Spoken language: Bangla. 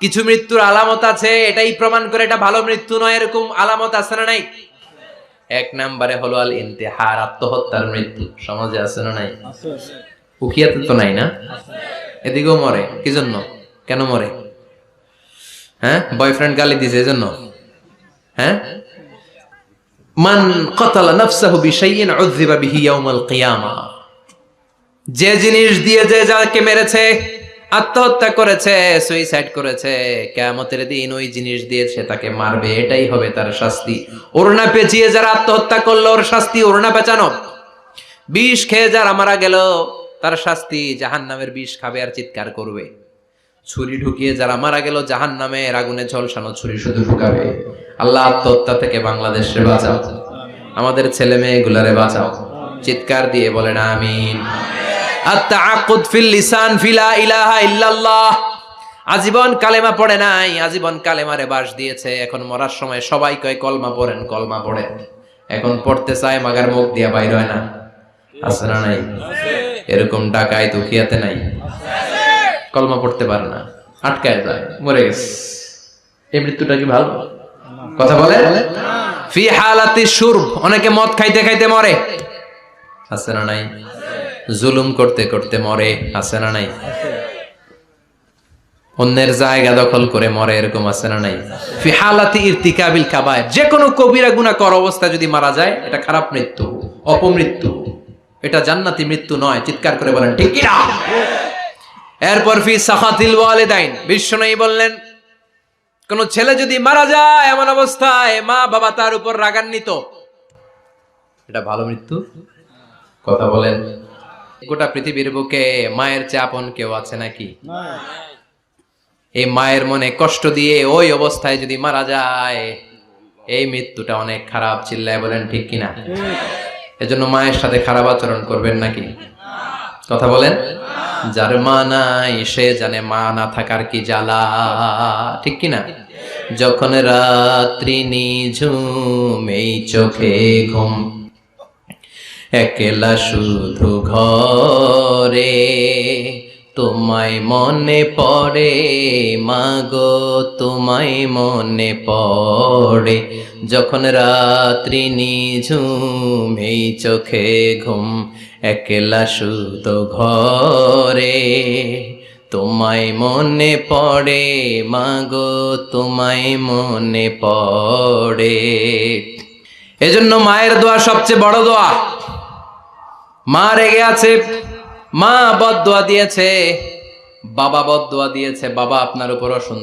কিছু মৃত্যুর আলামত আছে, এটাই প্রমাণ করে এটা ভালো মৃত্যু নয়, এরকম আলামত আছে না নাই? এক নম্বরে হলো আল ইন্তেহার, আত্মহত্যার মৃত্যু। সমাজে আছে না নাই? উখিয়াতে তো নাই না? এদিকেও মরে, কি জন্য? কেন মরে? হ্যাঁ, বয়ফ্রেন্ড গালি দিছে এজন্য? হ্যাঁ, মান ক্বাতালা নাফসাহু বিশাইইন উযযিবা বিহি ইয়াউমাল কিয়ামা। যে জিনিস দিয়ে যে যাকে মেরেছে, আত্মহত্যা করেছে, সুইসাইড করেছে, কিয়ামতের দিন ওই জিনিস দিয়ে সে তাকে মারবে, এটাই হবে তার শাস্তি। ওড়না পেঁচিয়ে যারা আত্মহত্যা করলো ওর শাস্তি ওড়না পেঁচানো। বিষ খেয়ে যারা মারা গেল তার শাস্তি জাহান্নামের বিষ খাবে আর চিৎকার করবে। ছুরি ঢুকিয়ে যারা মারা গেল জাহান্নামের আগুনে ঝলসানো ছুরি শুধু ঢুকাবে। আল্লাহ আত্মহত্যা থেকে বাংলাদেশে বাঁচাও, আমাদের ছেলে মেয়েগুলারে বাঁচাও। চিৎকার দিয়ে বলেন আমিন। আত-তাআক্কুদ ফিল লিসান ফিলা ইলাহা ইল্লাল্লাহ। আজীবন কালেমা পড়ে নাই, আজীবন কালেমারে বাস দিয়েছে, এখন মরার সময় সবাই কয় কলমা পড়েন, কলমা পড়েন। এখন পড়তে চায় মাগার মুখ দিয়া বাইর হয় না। আছে না নাই? এরকম ডাকায় দুখিয়াতে নাই? কলমা পড়তে পারে না, আটকায় যায়, মরে গেছে। এই মৃত্যুটা কি ভালো? কথা বলে ফি হালাতি শুরব, অনেকে মদ খাইতে খাইতে মরে। আছে না নাই? জুলুম করতে করতে মরে। আছে না নাই? অন্যের জায়গা দখল করে মরে, এরকম আছে না নাই? ফি হালাতি ইরতিকাবিল কাবায়ের, যে কোনো কবিরা গুনাহ কর অবস্থা যদি মারা যায় এটা খারাপ মৃত্যু, অপমৃত্যু, এটা জান্নাতি মৃত্যু নয়। চিৎকার করে বলেন ঠিক কি না? এরপর ফি সাখাতিল ওয়ালিদাইন, বিশ্বনবী বললেন কোন ছেলে যদি মারা যায় এমন অবস্থায় মা বাবা তার উপর রাগান্বিত, এটা ভালো মৃত্যু? কথা বলেন। গোটা পৃথিবীর বুকে মায়ের চেয়ে আপন কেউ আছে নাকি? এই মায়ের মনে কষ্ট দিয়ে ওই অবস্থায় যদি মারা যায়, এই মৃত্যুটা অনেক খারাপ। চিল্লায় বলেন ঠিক কিনা? এজন্য মায়ের সাথে খারাপ আচরণ করবেন নাকি? কথা বলেন। যার মা নাই সে জানে মা না থাকার কি জ্বালা, ঠিক কিনা? যখন রাত্রি নিঝুম এই চোখে ঘুম, একলা শুধু ঘরে, তোমায় মনে পড়ে মাগো, তোমায় মনে পড়ে। যখন রাত্রি নিঝুম এই চোখে ঘুম, একলা শুধু ঘরে, তোমায় মনে পড়ে মাগো, তোমায় মনে পড়ে। এজন্য মায়ের দোয়া সবচেয়ে বড় দোয়া। মা রেগে আছে, মা বদদোয়া দিয়েছে, বাবা বদদোয়া দিয়েছে, বাবা আপনার উপর অসন্তুষ্ট।